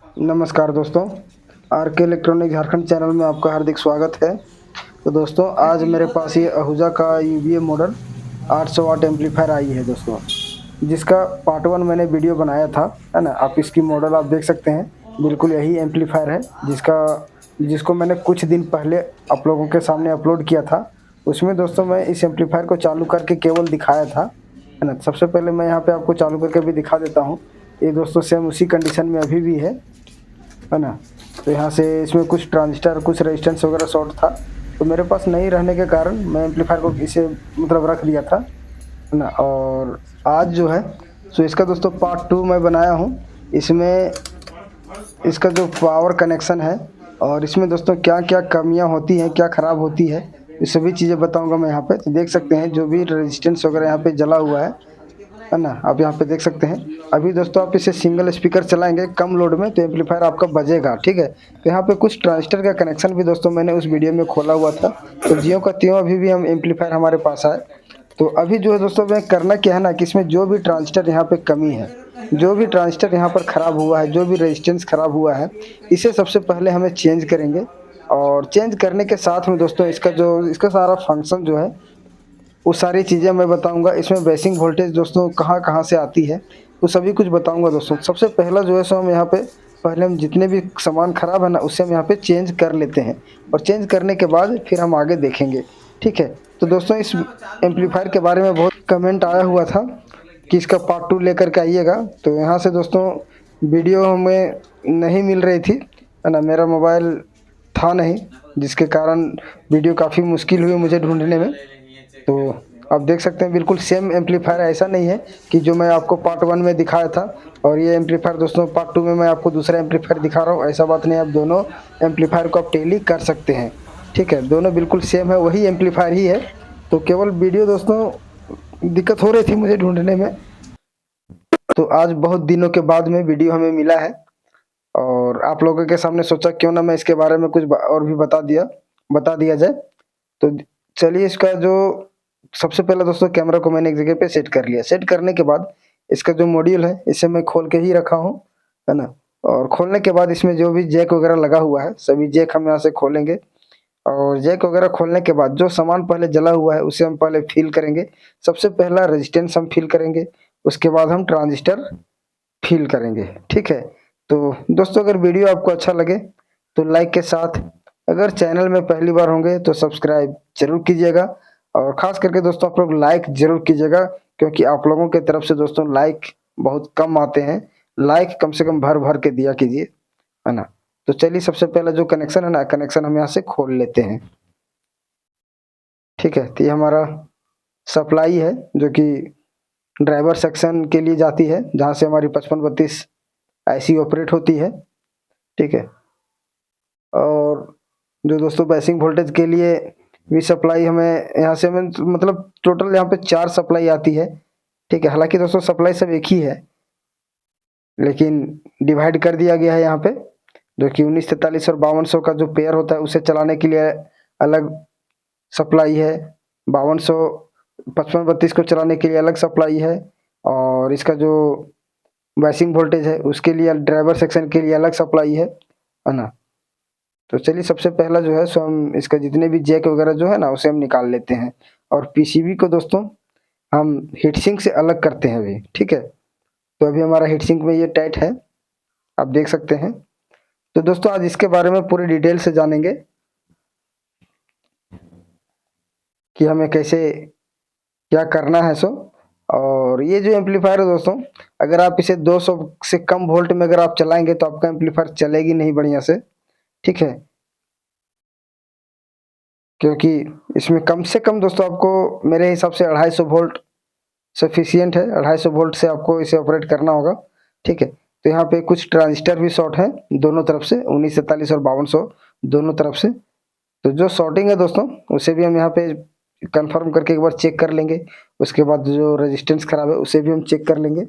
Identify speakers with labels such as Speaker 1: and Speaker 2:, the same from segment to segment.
Speaker 1: नमस्कार दोस्तों, आर के इलेक्ट्रॉनिक झारखंड चैनल में आपका हार्दिक स्वागत है। तो दोस्तों, आज मेरे पास ये आहूजा का यूवीए मॉडल 800 वाट एम्पलीफायर आई है दोस्तों, जिसका पार्ट 1 मैंने वीडियो बनाया था, है ना। आप इसकी मॉडल आप देख सकते हैं, बिल्कुल यही एम्पलीफायर है जिसको मैंने कुछ दिन पहले आप लोगों के सामने अपलोड किया था। उसमें दोस्तों मैं इस एम्पलीफायर को चालू करके केवल दिखाया था, है ना। सबसे पहले मैं यहाँ पे आपको चालू करके भी दिखा देता हूँ। ये दोस्तों सेम उसी कंडीशन में अभी भी है ना। तो यहाँ से इसमें कुछ ट्रांजिस्टर कुछ रेजिस्टेंस वगैरह शॉर्ट था, तो मेरे पास नहीं रहने के कारण मैं एम्पलीफायर को इसे मतलब रख दिया था, है ना। और आज जो है सो इसका दोस्तों पार्ट 2 मैं बनाया हूँ। इसमें इसका जो पावर कनेक्शन है और इसमें दोस्तों क्या क्या कमियाँ होती हैं, क्या ख़राब होती है, ये सभी चीज़ें बताऊँगा मैं यहाँ पे। तो देख सकते हैं जो भी रेजिस्टेंस वगैरह यहाँ पे जला हुआ है ना। आप यहाँ पे देख सकते हैं। अभी दोस्तों आप इसे सिंगल स्पीकर चलाएंगे कम लोड में तो एम्पलीफायर आपका बजेगा, ठीक है। तो यहाँ पे कुछ ट्रांजिस्टर का कनेक्शन भी दोस्तों मैंने उस वीडियो में खोला हुआ था, तो ज्यों का त्यों अभी भी हम एम्पलीफायर हमारे पास आए। तो अभी जो है दोस्तों मैं करना क्या है ना कि इसमें जो भी ट्रांजिस्टर यहाँ पे कमी है, जो भी ट्रांजिस्टर यहाँ पर ख़राब हुआ है, जो भी रेजिस्टेंस ख़राब हुआ है, इसे सबसे पहले हमें चेंज करेंगे। और चेंज करने के साथ में दोस्तों इसका सारा फंक्शन जो है वो सारी चीज़ें मैं बताऊंगा। इसमें बेसिक वोल्टेज दोस्तों कहाँ कहाँ से आती है वो सभी कुछ बताऊंगा दोस्तों। सबसे पहला जो है सो हम यहाँ पे पहले हम जितने भी सामान ख़राब है ना उससे हम यहाँ पे चेंज कर लेते हैं, और चेंज करने के बाद फिर हम आगे देखेंगे, ठीक है। तो दोस्तों इस एम्पलीफायर के बारे में बहुत कमेंट आया हुआ था कि इसका पार्ट 2 लेकर के आइएगा। तो यहाँ से दोस्तों वीडियो हमें नहीं मिल रही थी, है ना। मेरा मोबाइल था नहीं, जिसके कारण वीडियो काफ़ी मुश्किल हुई मुझे ढूंढने में। तो आप देख सकते हैं बिल्कुल सेम एम्पलीफायर, ऐसा नहीं है कि जो मैं आपको पार्ट 1 में दिखाया था और ये एम्पलीफायर दोस्तों पार्ट 2 में मैं आपको दूसरा एम्पलीफायर दिखा रहा हूँ, ऐसा बात नहीं। आप दोनों एम्पलीफायर को आप टेली कर सकते हैं, ठीक है। दोनों बिल्कुल सेम है, वही एम्पलीफायर ही है। तो केवल वीडियो दोस्तों दिक्कत हो रही थी मुझे ढूंढने में। तो आज बहुत दिनों के बाद में वीडियो हमें मिला है और आप लोगों के सामने सोचा क्यों ना मैं इसके बारे में कुछ और भी बता दिया जाए। तो चलिए, इसका जो सबसे पहले दोस्तों कैमरा को मैंने एक जगह पे सेट कर लिया। सेट करने के बाद इसका जो मॉड्यूल है इसे मैं खोल के ही रखा हूँ, है ना। और खोलने के बाद इसमें जो भी जैक वगैरह लगा हुआ है सभी जैक हम यहाँ से खोलेंगे। और जैक वगैरह खोलने के बाद जो सामान पहले जला हुआ है उसे हम पहले फिल करेंगे। सबसे पहला रेजिस्टेंस हम फिल करेंगे, उसके बाद हम ट्रांजिस्टर फिल करेंगे, ठीक है। तो दोस्तों अगर वीडियो आपको अच्छा लगे तो लाइक के साथ, अगर चैनल में पहली बार होंगे तो सब्सक्राइब जरूर कीजिएगा। और खास करके दोस्तों आप लोग लाइक जरूर कीजिएगा, क्योंकि आप लोगों के तरफ से दोस्तों लाइक बहुत कम आते हैं। लाइक कम से कम भर भर के दिया कीजिए, है ना। तो चलिए, सबसे पहला जो कनेक्शन है ना, कनेक्शन हम यहाँ से खोल लेते हैं, ठीक है। तो ये हमारा सप्लाई है जो कि ड्राइवर सेक्शन के लिए जाती है, जहाँ से हमारी 5532 ऐसी ऑपरेट होती है, ठीक है। और जो दोस्तों बेसिक वोल्टेज के लिए भी सप्लाई हमें यहाँ से हमें मतलब टोटल यहाँ पे 4 सप्लाई आती है, ठीक है। हालांकि दोस्तों सप्लाई सब एक ही है, लेकिन डिवाइड कर दिया गया है यहाँ पे, जो कि 1943 और 5200 का जो पेयर होता है उसे चलाने के लिए अलग सप्लाई है। 5200 5532 को चलाने के लिए अलग सप्लाई है। और इसका जो बेसिक वोल्टेज है उसके लिए ड्राइवर सेक्शन के लिए अलग सप्लाई है ना। तो चलिए, सबसे पहला जो है सो हम इसका जितने भी जैक वगैरह जो है ना उसे हम निकाल लेते हैं। और पीसीबी को दोस्तों हम हीट सिंक से अलग करते हैं अभी, ठीक है। तो अभी हमारा हीट सिंक में ये टाइट है, आप देख सकते हैं। तो दोस्तों आज इसके बारे में पूरी डिटेल से जानेंगे कि हमें कैसे क्या करना है सो। और ये जो एम्पलीफायर है दोस्तों, अगर आप इसे 200 से कम वोल्ट में अगर आप चलाएंगे तो आपका एम्पलीफायर चलेगी नहीं बढ़िया से, ठीक है। क्योंकि इसमें कम से कम दोस्तों आपको मेरे हिसाब से 250 वोल्ट सफिशियंट है। 250 वोल्ट से आपको इसे ऑपरेट करना होगा, ठीक है। तो यहाँ पे कुछ ट्रांजिस्टर भी शॉर्ट है दोनों तरफ से, 1943 और 5200 दोनों तरफ से। तो जो शॉर्टिंग है दोस्तों उसे भी हम यहाँ पे कंफर्म करके एक बार चेक कर लेंगे। उसके बाद जो रेजिस्टेंस खराब है उसे भी हम चेक कर लेंगे।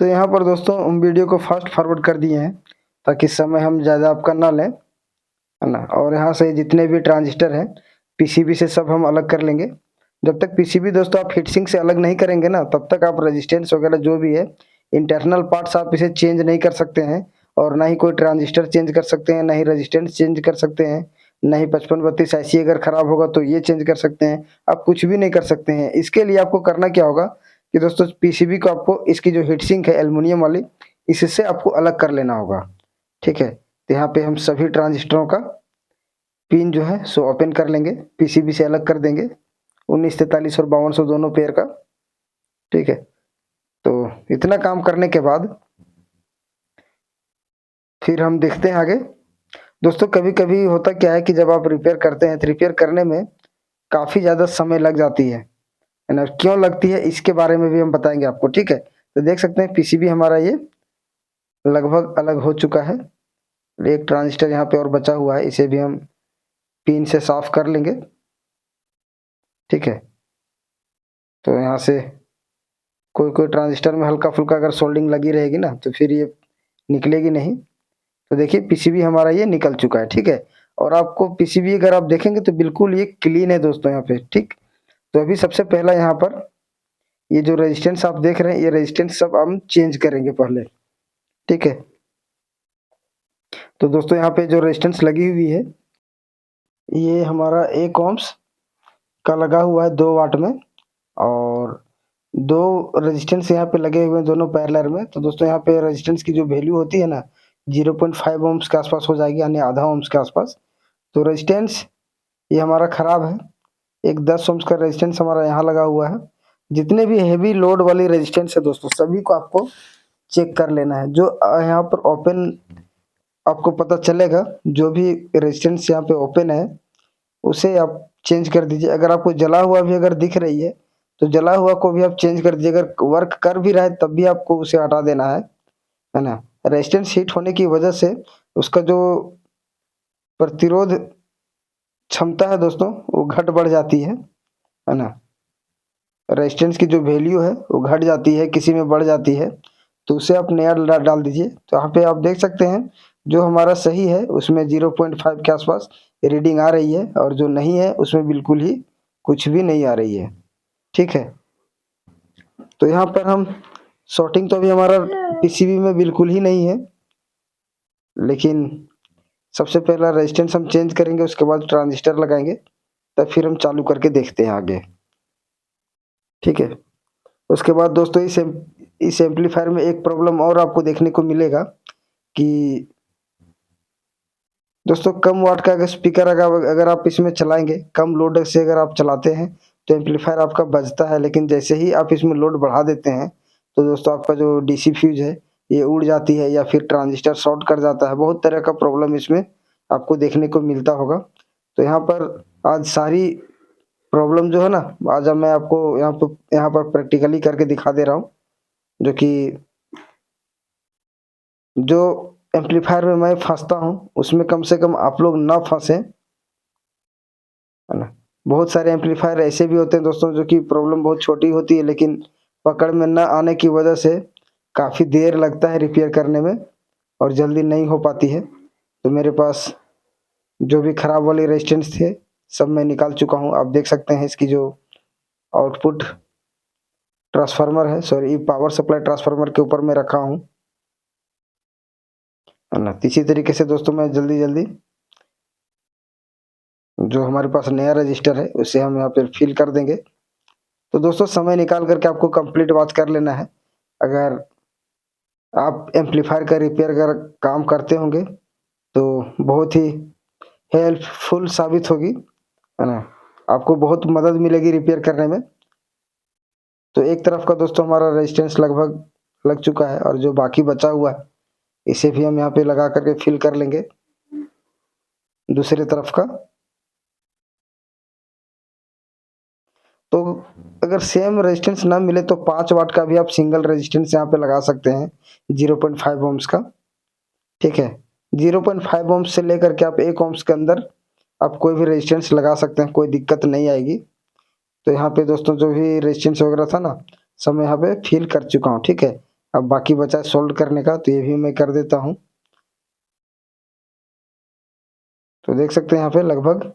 Speaker 1: तो यहाँ पर दोस्तों हम वीडियो को फास्ट फॉरवर्ड कर दिए हैं ताकि समय हम ज़्यादा आपका ना लें, है ना। और यहाँ से जितने भी ट्रांजिस्टर हैं पीसीबी से सब हम अलग कर लेंगे। जब तक पीसीबी दोस्तों आप हीट सिंक से अलग नहीं करेंगे ना तब तक आप रेजिस्टेंस वगैरह जो भी है इंटरनल पार्ट्स आप इसे चेंज नहीं कर सकते हैं और ना ही कोई ट्रांजिस्टर चेंज कर सकते हैं, ना ही रेजिस्टेंस चेंज कर सकते हैं, ना ही 5532 आईसी अगर खराब होगा तो ये चेंज कर सकते हैं। आप कुछ भी नहीं कर सकते हैं। इसके लिए आपको करना क्या होगा कि दोस्तों पीसीबी को आपको इसकी जो हीट सिंक है एल्युमिनियम वाली, इससे आपको अलग कर लेना होगा। ठीक है, तो यहाँ पे हम सभी ट्रांजिस्टरों का पिन जो है सो ओपन कर लेंगे, पीसीबी से अलग कर देंगे 1943 और 5200 दोनों पेयर का। ठीक है, तो इतना काम करने के बाद फिर हम देखते हैं आगे। दोस्तों कभी कभी होता क्या है कि जब आप रिपेयर करते हैं तो रिपेयर करने में काफ़ी ज़्यादा समय लग जाती है ना। क्यों लगती है इसके बारे में भी हम बताएंगे आपको। ठीक है, तो देख सकते हैं पीसीबी हमारा ये लगभग अलग हो चुका है। एक ट्रांजिस्टर यहाँ पे और बचा हुआ है, इसे भी हम पिन से साफ कर लेंगे। ठीक है, तो यहाँ से कोई कोई ट्रांजिस्टर में हल्का फुल्का अगर सोल्डिंग लगी रहेगी ना तो फिर ये निकलेगी नहीं। तो देखिए पीसीबी हमारा ये निकल चुका है। ठीक है, और आपको पीसीबी अगर आप देखेंगे तो बिल्कुल ये क्लीन है दोस्तों यहाँ पे। ठीक, तो अभी सबसे पहला यहाँ पर ये जो रेजिस्टेंस आप देख रहे हैं, ये रेजिस्टेंस सब हम चेंज करेंगे पहले। ठीक है, तो दोस्तों यहाँ पे जो रेजिस्टेंस लगी हुई है ये हमारा 1 ओम्स का लगा हुआ है 2 वाट में, और 2 रेजिस्टेंस यहाँ पे लगे हुए हैं दोनों पैरेलल में। तो दोस्तों यहाँ पे रेजिस्टेंस की जो वैल्यू होती है ना 0.5 ओम्स के आसपास हो जाएगी, यानी आधा ओम्स के आसपास। तो रेजिस्टेंस ये हमारा खराब है। एक 10 ओम्स का रेजिस्टेंस हमारा यहाँ लगा हुआ है। जितने भी हेवी लोड वाली रेजिस्टेंस है दोस्तों सभी को आपको चेक कर लेना है। जो यहाँ पर ओपन आपको पता चलेगा, जो भी रेजिस्टेंस यहाँ पे ओपन है उसे आप चेंज कर दीजिए। अगर आपको जला हुआ भी अगर दिख रही है तो जला हुआ को भी आप चेंज कर दीजिए। अगर वर्क कर भी रहा है तब भी आपको उसे हटा देना है ना। रेजिस्टेंस हीट होने की वजह से उसका जो प्रतिरोध क्षमता है दोस्तों वो घट बढ़ जाती है ना। रेजिस्टेंस की जो वैल्यू है वो घट जाती है, किसी में बढ़ जाती है, तो उसे आप नया डाल दीजिए। तो यहाँ पे आप देख सकते हैं जो हमारा सही है उसमें 0.5 के आसपास रीडिंग आ रही है, और जो नहीं है उसमें बिल्कुल ही कुछ भी नहीं आ रही है। ठीक है, तो यहाँ पर हम शॉर्टिंग तो अभी हमारा पीसीबी में बिल्कुल ही नहीं है, लेकिन सबसे पहला रेजिस्टेंस हम चेंज करेंगे, उसके बाद ट्रांजिस्टर लगाएंगे, तब फिर हम चालू करके देखते हैं आगे। ठीक है, उसके बाद दोस्तों इस एम्पलीफायर में एक प्रॉब्लम और आपको देखने को मिलेगा कि दोस्तों कम वाट का अगर स्पीकर अगर आप इसमें चलाएंगे, कम लोड से अगर आप चलाते हैं तो एम्पलीफायर आपका बजता है, लेकिन जैसे ही आप इसमें लोड बढ़ा देते हैं तो दोस्तों आपका जो डीसी फ्यूज है ये उड़ जाती है, या फिर ट्रांजिस्टर शॉर्ट कर जाता है। बहुत तरह का प्रॉब्लम इसमें आपको देखने को मिलता होगा। तो यहाँ पर आज सारी प्रॉब्लम जो है ना, आज मैं आपको यहाँ पर प्रैक्टिकली करके दिखा दे रहा हूँ, जो कि जो एम्पलीफायर में मैं फंसता हूँ उसमें कम से कम आप लोग ना फंसे, है ना। बहुत सारे एम्पलीफायर ऐसे भी होते हैं दोस्तों जो कि प्रॉब्लम बहुत छोटी होती है, लेकिन पकड़ में न आने की वजह से काफ़ी देर लगता है रिपेयर करने में और जल्दी नहीं हो पाती है। तो मेरे पास जो भी खराब वाली रेजिस्टेंस थे सब मैं निकाल चुका हूँ। आप देख सकते हैं इसकी जो आउटपुट ट्रांसफार्मर है, सॉरी पावर सप्लाई ट्रांसफार्मर के ऊपर मैं रखा हूँ, है ना। इसी तरीके से दोस्तों मैं जल्दी जो हमारे पास नया रजिस्टर है उसे हम यहाँ पे फिल कर देंगे। तो दोस्तों समय निकाल करके आपको कंप्लीट वॉच कर लेना है। अगर आप एम्पलीफायर का रिपेयर का काम करते होंगे तो बहुत ही हेल्पफुल साबित होगी, है ना। आपको बहुत मदद मिलेगी रिपेयर करने में। तो एक तरफ का दोस्तों हमारा रेजिस्टेंस लगभग लग चुका है, और जो बाकी बचा हुआ है इसे भी हम यहाँ पे लगा करके फिल कर लेंगे दूसरी तरफ का। तो अगर सेम रेजिस्टेंस ना मिले तो 5 वाट का भी आप सिंगल रेजिस्टेंस यहाँ पे लगा सकते हैं 0.5 ओम्स का। ठीक है, 0.5 ओम्स से लेकर के आप 1 ओम्स के अंदर आप कोई भी रेजिस्टेंस लगा सकते हैं, कोई दिक्कत नहीं आएगी। तो यहाँ पे दोस्तों जो भी रेजिस्टेंस वगैरह था ना सब मैं यहाँ पे फिल कर चुका हूँ। ठीक है, अब बाकी बचा है सोल्ड करने का, तो ये भी मैं कर देता हूँ। तो देख सकते हैं यहाँ पे लगभग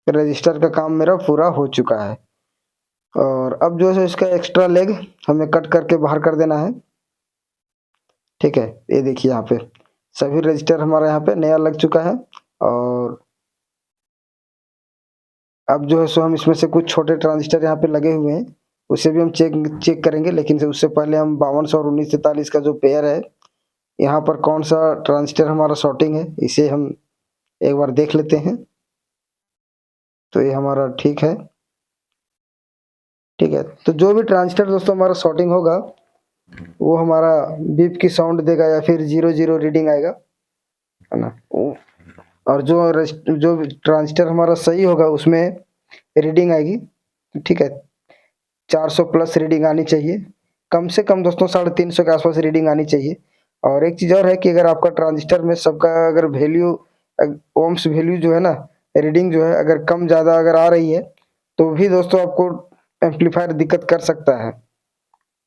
Speaker 1: रजिस्टर का काम मेरा पूरा हो चुका है। और अब जो है इसका एक्स्ट्रा लेग हमें कट करके बाहर कर देना है। ठीक है, ये देखिए यहाँ पे सभी रजिस्टर हमारा यहाँ पे नया लग चुका है। और अब जो है सो हम इसमें से कुछ छोटे ट्रांजिस्टर यहाँ पे लगे हुए हैं, उसे भी हम चेक करेंगे। लेकिन उससे पहले हम 5200 और 1943 का जो पेयर है, यहाँ पर कौन सा ट्रांजिस्टर हमारा शॉर्टिंग है, इसे हम एक बार देख लेते हैं। तो ये हमारा ठीक है। ठीक है, तो जो भी ट्रांजिस्टर दोस्तों हमारा शॉर्टिंग होगा, वो हमारा बीप की साउंड देगा या फिर 00 रीडिंग आएगा, है ना। और जो ट्रांजिस्टर हमारा सही होगा उसमें रीडिंग आएगी। ठीक है, 400 प्लस रीडिंग आनी चाहिए, कम से कम दोस्तों 350 के आसपास रीडिंग आनी चाहिए। और एक चीज़ और है कि अगर आपका ट्रांजिस्टर में सबका अगर वैल्यू, ओम्स वैल्यू जो है ना, रीडिंग जो है अगर कम ज़्यादा अगर आ रही है, तो भी दोस्तों आपको एम्पलीफायर दिक्कत कर सकता है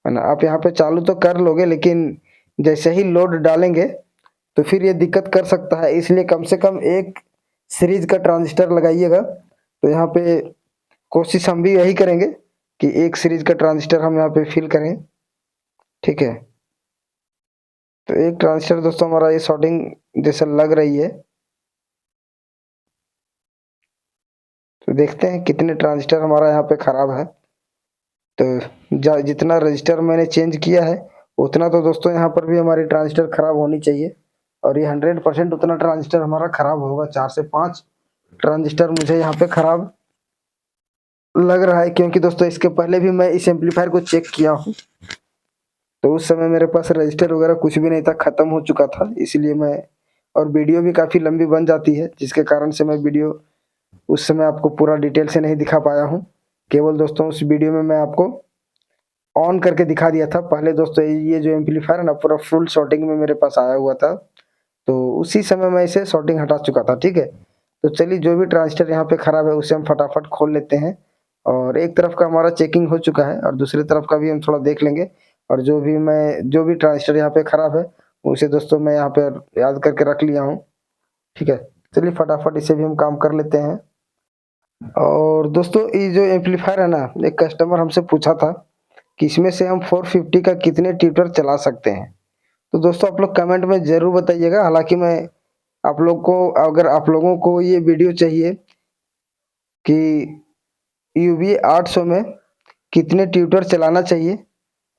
Speaker 1: ना। आप यहाँ पे चालू तो कर लोगे, लेकिन जैसे ही लोड डालेंगे तो फिर ये दिक्कत कर सकता है। इसलिए कम से कम एक सीरीज का ट्रांजिस्टर लगाइएगा। तो यहाँ पे कोशिश हम भी यही करेंगे कि एक सीरीज का ट्रांजिस्टर हम यहाँ पे फिल करें। ठीक है, तो एक ट्रांजिस्टर दोस्तों हमारा ये शॉर्टिंग जैसे लग रही है। तो देखते हैं कितने ट्रांजिस्टर हमारा यहाँ पे खराब है। तो जितना रजिस्टर मैंने चेंज किया है, उतना तो दोस्तों यहाँ पर भी हमारी ट्रांजिस्टर खराब होनी चाहिए। और ये 100% उतना ट्रांजिस्टर हमारा खराब होगा। 4 से 5 ट्रांजिस्टर मुझे यहाँ पे खराब लग रहा है, क्योंकि दोस्तों इसके पहले भी मैं इस एम्पलीफायर को चेक किया हूँ। तो उस समय मेरे पास रजिस्टर वगैरह कुछ भी नहीं था, ख़त्म हो चुका था। इसलिए मैं, और वीडियो भी काफ़ी लंबी बन जाती है, जिसके कारण से मैं वीडियो उस समय आपको पूरा डिटेल से नहीं दिखा पाया हूँ। केवल दोस्तों उस वीडियो में मैं आपको ऑन करके दिखा दिया था। पहले दोस्तों ये जो एम्पलीफायर है ना, पूरा फुल शॉर्टिंग में मेरे पास आया हुआ था, तो उसी समय मैं इसे शॉर्टिंग हटा चुका था। ठीक है, तो चलिए जो भी ट्रांजिस्टर यहाँ पे खराब है उसे हम फटाफट खोल लेते हैं। और एक तरफ का हमारा चेकिंग हो चुका है, और दूसरी तरफ का भी हम थोड़ा देख लेंगे। और जो भी ट्रांजिस्टर यहाँ पे खराब है, उसे दोस्तों मैं यहाँ पे याद करके रख लिया हूँ। ठीक है, चलिए फटाफट इसे भी हम काम कर लेते हैं। और दोस्तों ये जो एम्पलीफायर है ना, एक कस्टमर हमसे पूछा था कि इसमें से हम 450 का कितने ट्यूटर चला सकते हैं। तो दोस्तों आप लोग कमेंट में ज़रूर बताइएगा। हालांकि मैं आप लोग को, अगर आप लोगों को ये वीडियो चाहिए कि यूवी 800 में कितने ट्यूटर चलाना चाहिए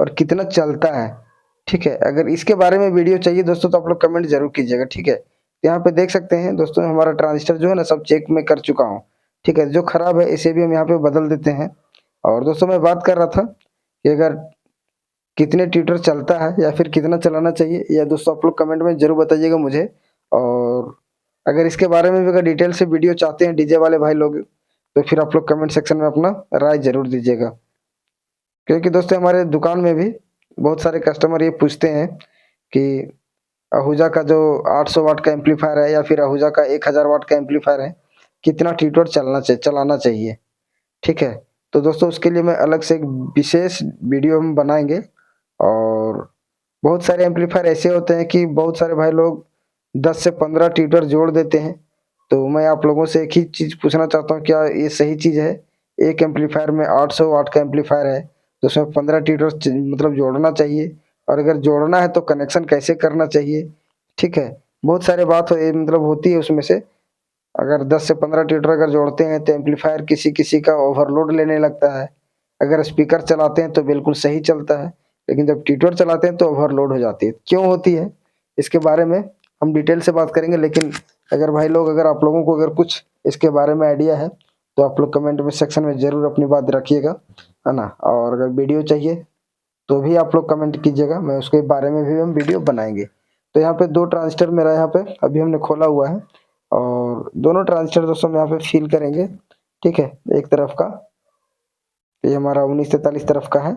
Speaker 1: और कितना चलता है, ठीक है, अगर इसके बारे में वीडियो चाहिए दोस्तों, तो आप लोग कमेंट जरूर कीजिएगा। ठीक है, यहाँ पे देख सकते हैं दोस्तों हमारा ट्रांजिस्टर जो है ना, सब चेक में कर चुका हूँ। ठीक है, जो खराब है इसे भी हम यहाँ पे बदल देते हैं। और दोस्तों मैं बात कर रहा था कि अगर कितने ट्यूटर चलता है या फिर कितना चलाना चाहिए, या दोस्तों आप लोग कमेंट में जरूर बताइएगा मुझे। और अगर इसके बारे में भी अगर डिटेल से वीडियो चाहते हैं डीजे वाले भाई लोग, तो फिर आप लोग कमेंट सेक्शन में अपना राय जरूर दीजिएगा। क्योंकि दोस्तों हमारे दुकान में भी बहुत सारे कस्टमर ये पूछते हैं कि आहूजा का जो 800 वाट का एम्पलीफायर है या फिर आहूजा का 1000 वाट का एम्पलीफायर है, कितना ट्यूटर चलाना चाहिए। ठीक है, तो दोस्तों उसके लिए मैं अलग से एक विशेष वीडियो हम बनाएंगे। और बहुत सारे एम्पलीफायर ऐसे होते हैं कि बहुत सारे भाई लोग 10 से 15 ट्यूटर जोड़ देते हैं। तो मैं आप लोगों से एक ही चीज़ पूछना चाहता हूँ, क्या ये सही चीज़ है? एक एम्पलीफायर में 800 वाट का एम्पलीफायर है, तो उसमें 15 ट्यूटर मतलब जोड़ना चाहिए? और अगर जोड़ना है तो कनेक्शन कैसे करना चाहिए? ठीक है, बहुत सारे बात मतलब होती है उसमें से। अगर 10 से 15 ट्यूटर अगर जोड़ते हैं तो एम्पलीफायर किसी-किसी का ओवरलोड लेने लगता है। अगर स्पीकर चलाते हैं तो बिल्कुल सही चलता है, लेकिन जब ट्यूटर चलाते हैं तो ओवरलोड हो जाती है। क्यों होती है? इसके बारे में हम डिटेल से बात करेंगे। लेकिन अगर भाई लोग, अगर आप लोगों को अगर कुछ इसके बारे में आइडिया है, तो आप लोग कमेंट में सेक्शन में ज़रूर अपनी बात रखिएगा, है ना। और अगर वीडियो चाहिए तो भी आप लोग कमेंट कीजिएगा, मैं उसके बारे में भी हम वीडियो बनाएँगे। तो यहाँ पे 2 ट्रांजिस्टर मेरा यहाँ पे अभी हमने खोला हुआ है, और दोनों ट्रांजिस्टर दोस्तों हम यहाँ पे फिल करेंगे। ठीक है, एक तरफ का, ये हमारा 1943 तरफ का है।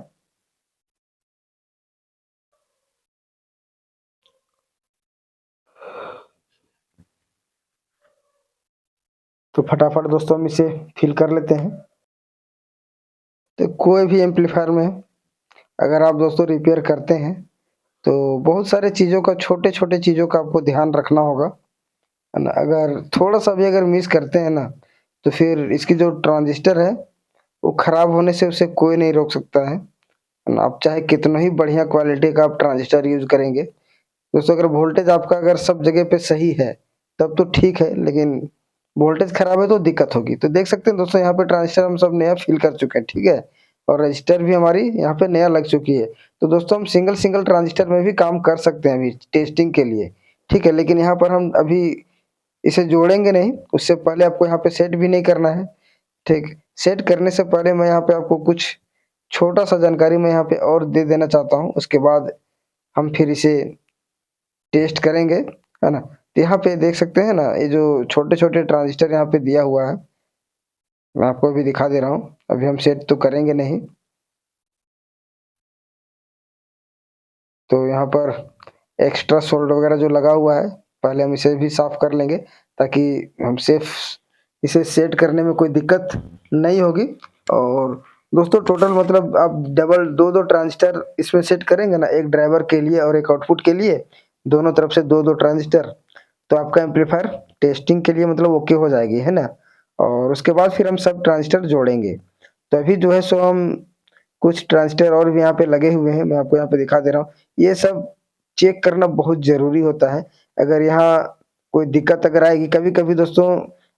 Speaker 1: तो फटाफट दोस्तों हम इसे फिल कर लेते हैं। तो कोई भी एम्पलीफायर में अगर आप दोस्तों रिपेयर करते हैं, तो बहुत सारे चीज़ों का, छोटे-छोटे चीज़ों का आपको ध्यान रखना होगा, है ना। अगर थोड़ा-सा भी अगर मिस करते हैं ना, तो फिर इसकी जो ट्रांजिस्टर है, वो खराब होने से उसे कोई नहीं रोक सकता है ना। आप चाहे कितना ही बढ़िया क्वालिटी का आप ट्रांजिस्टर यूज़ करेंगे, दोस्तों अगर वोल्टेज आपका अगर सब जगह पे सही है तब तो ठीक है, लेकिन वोल्टेज खराब है तो दिक्कत होगी। तो देख सकते हैं दोस्तों यहाँ पे ट्रांजिस्टर हम सब नया फिल कर चुके हैं, ठीक है, और रजिस्टर भी हमारी यहाँ पे नया लग चुकी है। तो दोस्तों हम सिंगल सिंगल ट्रांजिस्टर में भी काम कर सकते हैं अभी टेस्टिंग के लिए, ठीक है, लेकिन यहाँ पर हम अभी इसे जोड़ेंगे नहीं, उससे पहले आपको यहाँ पे सेट भी नहीं करना है, ठीक। सेट करने से पहले मैं यहाँ पे आपको कुछ छोटा सा जानकारी मैं यहाँ पे और दे देना चाहता हूँ, उसके बाद हम फिर इसे टेस्ट करेंगे, है ना। तो यहाँ पे देख सकते हैं ना, ये जो छोटे छोटे ट्रांजिस्टर यहाँ पे दिया हुआ है, मैं आपको अभी दिखा दे रहा हूँ। अभी हम सेट तो करेंगे नहीं, तो यहाँ पर एक्स्ट्रा सोल्डर वगैरह जो लगा हुआ है पहले हम इसे भी साफ कर लेंगे, ताकि हम सेफ इसे सेट करने में कोई दिक्कत नहीं होगी। और दोस्तों टोटल मतलब आप डबल दो दो ट्रांजिस्टर इसमें सेट करेंगे ना, एक ड्राइवर के लिए और एक आउटपुट के लिए, दोनों तरफ से दो दो ट्रांजिस्टर, तो आपका एम्पलीफायर टेस्टिंग के लिए मतलब ओके हो जाएगी, है ना। और उसके बाद फिर हम सब ट्रांजिस्टर जोड़ेंगे। तो अभी जो है सो हम कुछ ट्रांजिस्टर और भी यहाँ पे लगे हुए हैं, मैं आपको यहाँ पे दिखा दे रहा हूँ। ये सब चेक करना बहुत जरूरी होता है। अगर यहाँ कोई दिक्कत अगर आएगी, कभी कभी दोस्तों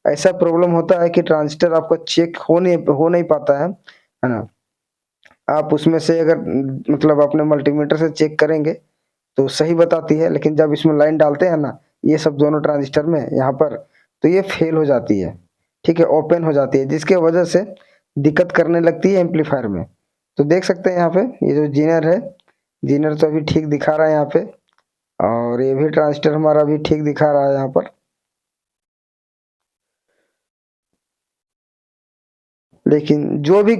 Speaker 1: ऐसा प्रॉब्लम होता है कि ट्रांजिस्टर आपका चेक हो नहीं पाता है ना। आप उसमें से अगर मतलब अपने मल्टीमीटर से चेक करेंगे तो सही बताती है, लेकिन जब इसमें लाइन डालते हैं ना, ये सब दोनों ट्रांजिस्टर में यहाँ पर, तो ये फेल हो जाती है, ठीक है, ओपन हो जाती है, जिसके वजह से दिक्कत करने लगती है एम्पलीफायर में। तो देख सकते हैं यहाँ पे ये जो जीनर है, जीनर तो अभी ठीक दिखा रहा है यहाँ पे, और ये भी ट्रांजिस्टर हमारा भी ठीक दिखा रहा है यहाँ पर। लेकिन जो भी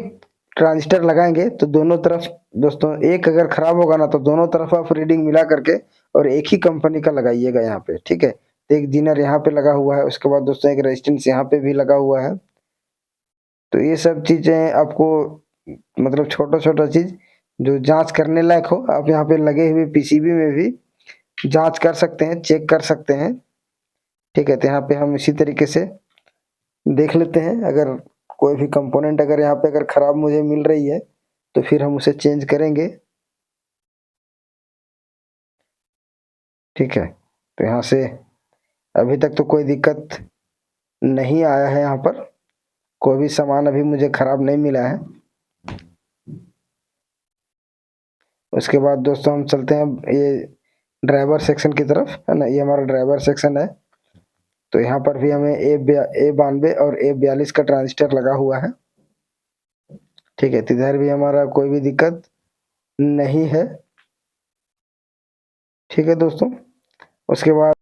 Speaker 1: ट्रांजिस्टर लगाएंगे तो दोनों तरफ दोस्तों, एक अगर खराब होगा ना तो दोनों तरफ आप रीडिंग मिला करके और एक ही कंपनी का लगाइएगा यहाँ पे, ठीक है। तो एक जीनर यहाँ पे लगा हुआ है, उसके बाद दोस्तों एक रेजिस्टेंस यहाँ पे भी लगा हुआ है। तो ये सब चीजें आपको मतलब छोटा छोटा चीज जो जांच करने लायक हो, आप यहाँ पे लगे हुए पीसीबी में भी जांच कर सकते हैं, चेक कर सकते हैं, ठीक है। तो यहाँ पे हम इसी तरीके से देख लेते हैं, अगर कोई भी कंपोनेंट अगर यहाँ पे अगर खराब मुझे मिल रही है तो फिर हम उसे चेंज करेंगे, ठीक है। तो यहाँ से अभी तक तो कोई दिक्कत नहीं आया है, यहाँ पर कोई भी सामान अभी मुझे खराब नहीं मिला है। उसके बाद दोस्तों हम चलते हैं ये ड्राइवर सेक्शन की तरफ, है ना, ये हमारा ड्राइवर सेक्शन है। तो यहाँ पर भी हमें A92 और A42 का ट्रांजिस्टर लगा हुआ है, ठीक है। तो इधर भी हमारा कोई भी दिक्कत नहीं है, ठीक है दोस्तों। उसके बाद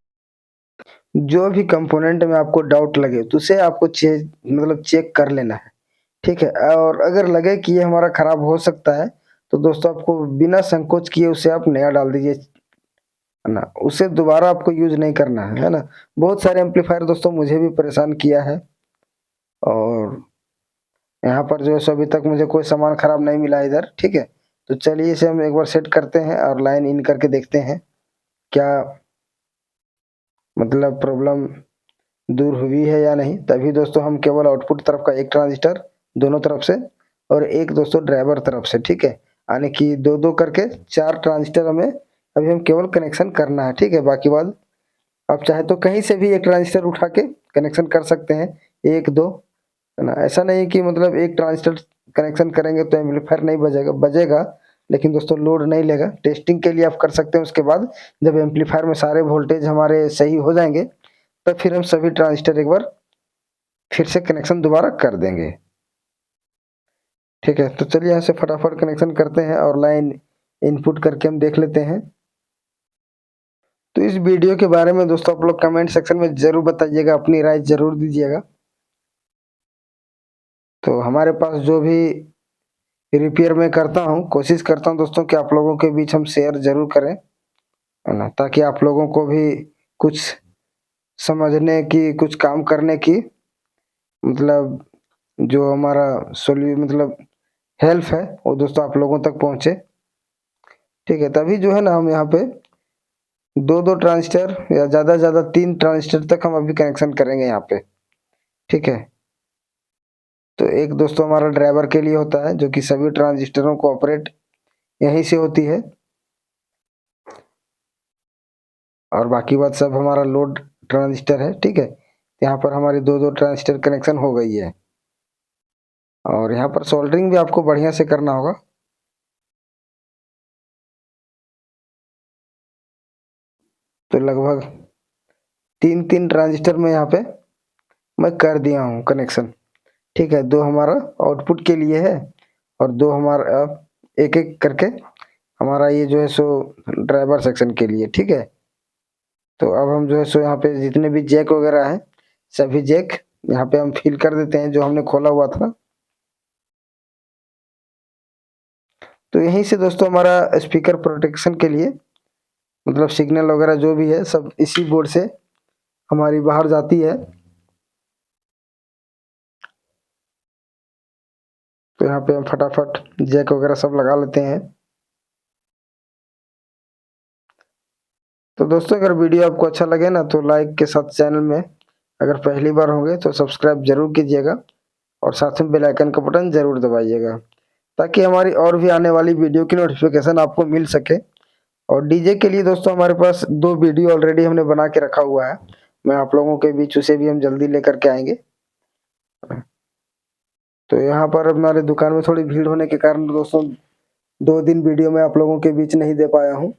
Speaker 1: जो भी कंपोनेंट में आपको डाउट लगे तो उसे आपको मतलब चेक कर लेना है, ठीक है। और अगर लगे कि ये हमारा खराब हो सकता है तो दोस्तों आपको बिना संकोच किए उसे आप नया डाल दीजिए, है ना, उसे दोबारा आपको यूज नहीं करना है ना। बहुत सारे एम्पलीफायर दोस्तों मुझे भी परेशान किया है, और यहाँ पर जो है सो अभी तक मुझे कोई सामान खराब नहीं मिला इधर, ठीक है। तो चलिए इसे हम एक बार सेट करते हैं और लाइन इन करके देखते हैं क्या मतलब प्रॉब्लम दूर हुई है या नहीं। तभी दोस्तों हम केवल आउटपुट तरफ का एक ट्रांजिस्टर दोनों तरफ से और एक दोस्तों ड्राइवर तरफ से, ठीक है, यानी कि दो दो करके चार ट्रांजिस्टर हमें अभी हम केवल कनेक्शन करना है, ठीक है। बाकी बात आप चाहे तो कहीं से भी एक ट्रांजिस्टर उठा के कनेक्शन कर सकते हैं, एक दो, है ना। ऐसा नहीं कि मतलब एक ट्रांजिस्टर कनेक्शन करेंगे तो एम्पलीफायर नहीं बजेगा, बजेगा, लेकिन दोस्तों लोड नहीं लेगा। टेस्टिंग के लिए आप कर सकते हैं। उसके बाद जब एम्पलीफायर में सारे वोल्टेज हमारे सही हो जाएंगे तब फिर हम सभी ट्रांजिस्टर एक बार फिर से कनेक्शन दोबारा कर देंगे, ठीक है। तो चलिए यहाँ से फटाफट कनेक्शन करते हैं और लाइन इनपुट करके हम देख लेते हैं। तो इस वीडियो के बारे में दोस्तों आप लोग कमेंट सेक्शन में जरूर बताइएगा, अपनी राय जरूर दीजिएगा। तो हमारे पास जो भी रिपेयर में करता हूँ, कोशिश करता हूँ दोस्तों कि आप लोगों के बीच हम शेयर जरूर करें, है ना, ताकि आप लोगों को भी कुछ समझने की, कुछ काम करने की मतलब जो हमारा मतलब हेल्प है वो दोस्तों आप लोगों तक पहुंचे, ठीक है। तभी जो है ना हम यहाँ पे दो दो ट्रांजिस्टर या ज़्यादा से ज़्यादा तीन ट्रांजिस्टर तक हम अभी कनेक्शन करेंगे यहाँ पे, ठीक है। तो एक दोस्तों हमारा ड्राइवर के लिए होता है जो कि सभी ट्रांजिस्टरों को ऑपरेट यहीं से होती है। और बाकी बात सब हमारा लोड ट्रांजिस्टर है, ठीक है। यहाँ पर हमारी दो दो ट्रांजिस्टर कनेक्शन हो गई है और यहाँ पर सोल्डरिंग भी आपको बढ़िया से करना होगा। तो लगभग तीन तीन ट्रांजिस्टर में यहाँ पे मैं कर दिया हूँ कनेक्शन, ठीक है। दो हमारा आउटपुट के लिए है और दो हमारा एक एक करके हमारा ये जो है सो ड्राइवर सेक्शन के लिए, ठीक है। तो अब हम जो है सो यहाँ पे जितने भी जैक वगैरह हैं सभी जैक यहाँ पे हम फिल कर देते हैं जो हमने खोला हुआ था। तो यहीं से दोस्तों हमारा स्पीकर प्रोटेक्शन के लिए मतलब सिग्नल वगैरह जो भी है सब इसी बोर्ड से हमारी बाहर जाती है। तो यहाँ पे हम फटाफट जैक वगैरह सब लगा लेते हैं। तो दोस्तों अगर वीडियो आपको अच्छा लगे ना तो लाइक के साथ चैनल में अगर पहली बार होंगे तो सब्सक्राइब जरूर कीजिएगा और साथ में बेल आइकन का बटन जरूर दबाइएगा ताकि हमारी और भी आने वाली वीडियो की नोटिफिकेशन आपको मिल सके। और डीजे के लिए दोस्तों हमारे पास दो वीडियो ऑलरेडी हमने बना के रखा हुआ है, मैं आप लोगों के बीच उसे भी हम जल्दी लेकर के आएंगे। तो यहाँ पर हमारे दुकान में थोड़ी भीड़ होने के कारण दोस्तों 2 दिन वीडियो में आप लोगों के बीच नहीं दे पाया हूँ,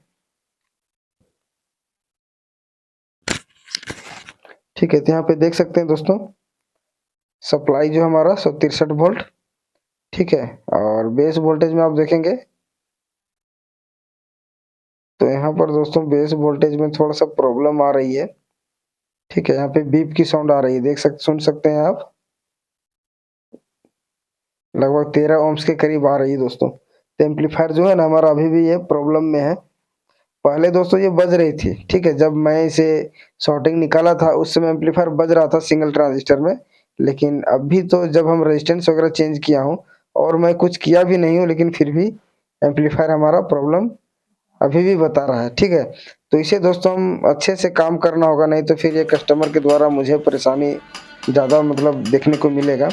Speaker 1: ठीक है। तो यहाँ पे देख सकते हैं दोस्तों सप्लाई जो हमारा 163 वोल्ट, ठीक है। और बेस वोल्टेज में आप देखेंगे तो यहाँ पर दोस्तों बेस वोल्टेज में थोड़ा सा प्रॉब्लम आ रही है, ठीक है। यहाँ पे बीप की साउंड आ रही है, सुन सकते हैं आप, लगभग 13 ओम्स के करीब आ रही है दोस्तों। तो एम्पलीफायर जो है ना हमारा अभी भी ये प्रॉब्लम में है। पहले दोस्तों ये बज रही थी, ठीक है, जब मैं इसे शॉर्टिंग निकाला था उस समय एम्पलीफायर बज रहा था सिंगल ट्रांजिस्टर में। लेकिन अभी तो जब हम रेजिस्टेंस वगैरह चेंज किया हूँ और मैं कुछ किया भी नहीं हूँ लेकिन फिर भी एम्पलीफायर हमारा प्रॉब्लम अभी भी बता रहा है, ठीक है। तो इसे दोस्तों हम अच्छे से काम करना होगा, नहीं तो फिर ये कस्टमर के द्वारा मुझे परेशानी ज़्यादा मतलब देखने को मिलेगा।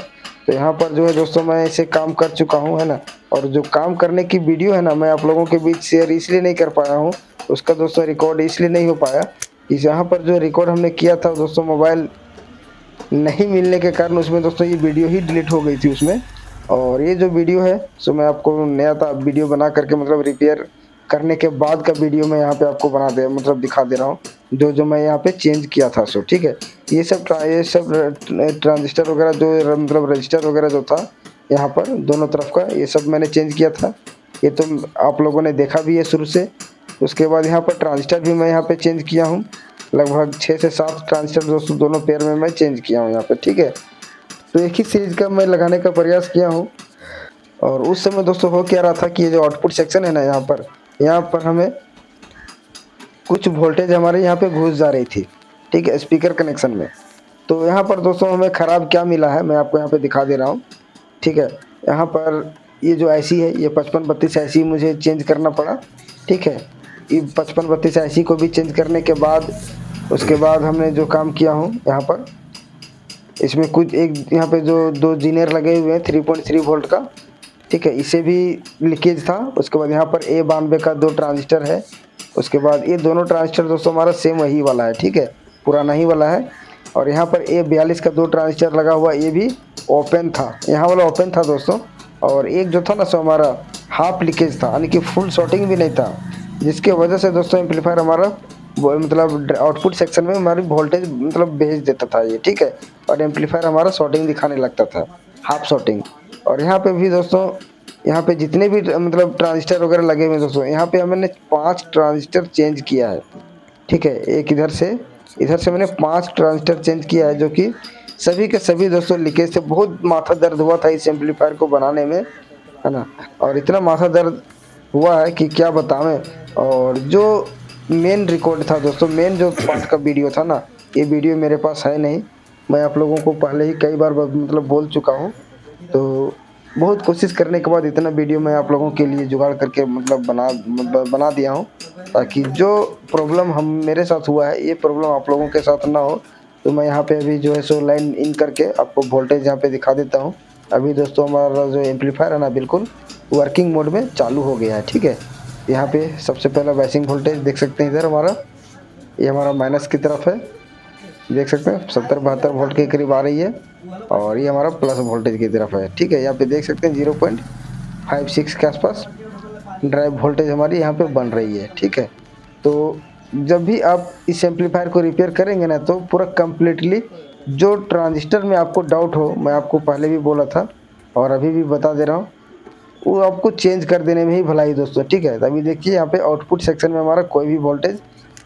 Speaker 1: तो यहाँ पर जो है दोस्तों मैं इसे काम कर चुका हूँ, है ना। और जो काम करने की वीडियो है ना मैं आप लोगों के बीच शेयर इसलिए नहीं कर पाया हूँ, उसका दोस्तों रिकॉर्ड इसलिए नहीं हो पाया कि यहाँ पर जो रिकॉर्ड हमने किया था दोस्तों मोबाइल नहीं मिलने के कारण उसमें दोस्तों ये वीडियो ही डिलीट हो गई थी उसमें। और ये जो वीडियो है सो मैं आपको नया था वीडियो बना करके मतलब रिपेयर करने के बाद का वीडियो मैं यहाँ पे आपको बना दे मतलब दिखा दे रहा हूँ जो जो मैं यहाँ पे चेंज किया था सो, ठीक है। ये सब ट्रांजिस्टर वगैरह जो मतलब रजिस्टर वगैरह जो था यहाँ पर दोनों तरफ का ये सब मैंने चेंज किया था, ये तो आप लोगों ने देखा भी है शुरू से। उसके बाद यहाँ पर ट्रांजिस्टर भी मैं यहाँ पे चेंज किया हूँ, लगभग 6 से 7 ट्रांजिस्टर दोस्तों दोनों पेयर में मैं चेंज किया हूँ यहाँ पे, ठीक है। तो एक ही सीरीज का मैं लगाने का प्रयास किया हूँ। और उस समय दोस्तों हो क्या रहा था कि ये जो आउटपुट सेक्शन है ना यहाँ पर हमें कुछ वोल्टेज हमारे यहाँ पे घुस जा रही थी, ठीक है, स्पीकर कनेक्शन में। तो यहाँ पर दोस्तों हमें ख़राब क्या मिला है मैं आपको यहाँ पे दिखा दे रहा हूँ, ठीक है। यहाँ पर ये जो IC है ये 5532 IC मुझे चेंज करना पड़ा, ठीक है। ये 5532 IC को भी चेंज करने के बाद उसके बाद हमने जो काम किया हूँ यहाँ पर इसमें कुछ एक यहाँ पे जो दो जीनियर लगे हुए हैं 3.3 वोल्ट का, ठीक है, इसे भी लीकेज था। उसके बाद यहाँ पर A92 का 2 ट्रांजिस्टर है। उसके बाद ये दोनों ट्रांजिस्टर दोस्तों हमारा सेम वही वाला है, ठीक है, पुराना ही वाला है। और यहाँ पर A42 का 2 ट्रांजिस्टर लगा हुआ, ये भी ओपन था, यहाँ वाला ओपन था दोस्तों। और एक जो था ना सो हमारा हाफ लीकेज था यानी कि फुल शॉर्टिंग भी नहीं था, जिसके वजह से दोस्तों एम्पलीफायर हमारा मतलब आउटपुट सेक्शन में हमारी वोल्टेज मतलब भेज देता था ये, ठीक है। और एम्पलीफायर हमारा शॉर्टिंग दिखाने लगता था, हाफ शॉर्टिंग। और यहाँ पे भी दोस्तों यहाँ पे जितने भी मतलब ट्रांजिस्टर वगैरह लगे हुए दोस्तों यहाँ पे हमने 5 ट्रांजिस्टर चेंज किया है, ठीक है। एक इधर से मैंने 5 ट्रांजिस्टर चेंज किया है जो कि सभी के सभी दोस्तों लीकेज से बहुत माथा दर्द हुआ था इस एम्पलीफायर को बनाने में, है ना। और इतना माथा दर्द हुआ है कि क्या बतावें। और जो मेन रिकॉर्ड था दोस्तों, मेन जो पार्ट का वीडियो था ना, ये वीडियो मेरे पास है नहीं, मैं आप लोगों को पहले ही कई बार मतलब बोल चुका हूँ। तो बहुत कोशिश करने के बाद इतना वीडियो मैं आप लोगों के लिए जुगाड़ करके मतलब बना दिया हूँ ताकि जो प्रॉब्लम हम मेरे साथ हुआ है ये प्रॉब्लम आप लोगों के साथ ना हो। तो मैं यहाँ पे अभी जो है सो लाइन इन करके आपको वोल्टेज यहाँ पे दिखा देता हूँ। अभी दोस्तों हमारा जो एम्पलीफायर है ना बिल्कुल वर्किंग मोड में चालू हो गया है, ठीक है। यहाँ पे सबसे पहला बेसिक वोल्टेज देख सकते हैं इधर हमारा ये हमारा माइनस की तरफ है, देख सकते हैं 70-72 वोल्ट के करीब आ रही है और ये हमारा प्लस वोल्टेज की तरफ है। ठीक है, यहाँ पे देख सकते हैं 0.56 के आसपास ड्राइव वोल्टेज हमारी यहाँ पे बन रही है। ठीक है, तो जब भी आप इस एम्पलीफायर को रिपेयर करेंगे ना, तो पूरा कंप्लीटली जो ट्रांजिस्टर में आपको डाउट हो, मैं आपको पहले भी बोला था और अभी भी बता दे रहा हूँ, वो आपको चेंज कर देने में ही भलाई दोस्तों। ठीक है, अभी देखिए यहाँ पे आउटपुट सेक्शन में हमारा कोई भी वोल्टेज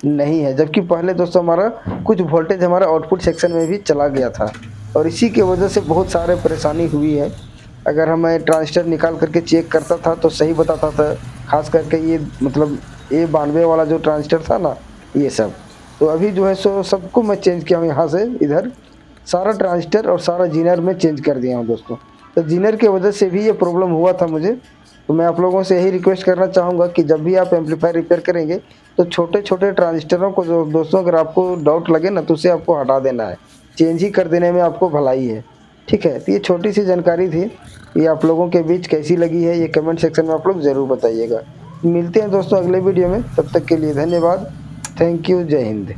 Speaker 1: नहीं है, जबकि पहले दोस्तों हमारा कुछ वोल्टेज हमारा आउटपुट सेक्शन में भी चला गया था और इसी की वजह से बहुत सारे परेशानी हुई है। अगर हमें ट्रांजिस्टर निकाल करके चेक करता था तो सही बताता था, खास करके ये मतलब A92 वाला जो ट्रांजिस्टर था ना, ये सब। तो अभी जो है सो सबको मैं चेंज किया हूँ, यहाँ से इधर सारा ट्रांजिस्टर और सारा जीनर में चेंज कर दिया हूँ दोस्तों। तो जीनर की वजह से भी ये प्रॉब्लम हुआ था मुझे। तो मैं आप लोगों से यही रिक्वेस्ट करना चाहूँगा कि जब भी आप एम्पलीफायर रिपेयर करेंगे तो छोटे-छोटे ट्रांजिस्टरों को जो दोस्तों अगर आपको डाउट लगे ना, तो उसे आपको हटा देना है, चेंज ही कर देने में आपको भलाई है। ठीक है, तो ये छोटी-सी जानकारी थी, ये आप लोगों के बीच कैसी लगी है ये कमेंट सेक्शन में आप लोग ज़रूर बताइएगा। मिलते हैं दोस्तों अगले वीडियो में, तब तक के लिए धन्यवाद। थैंक यू, जय हिंद।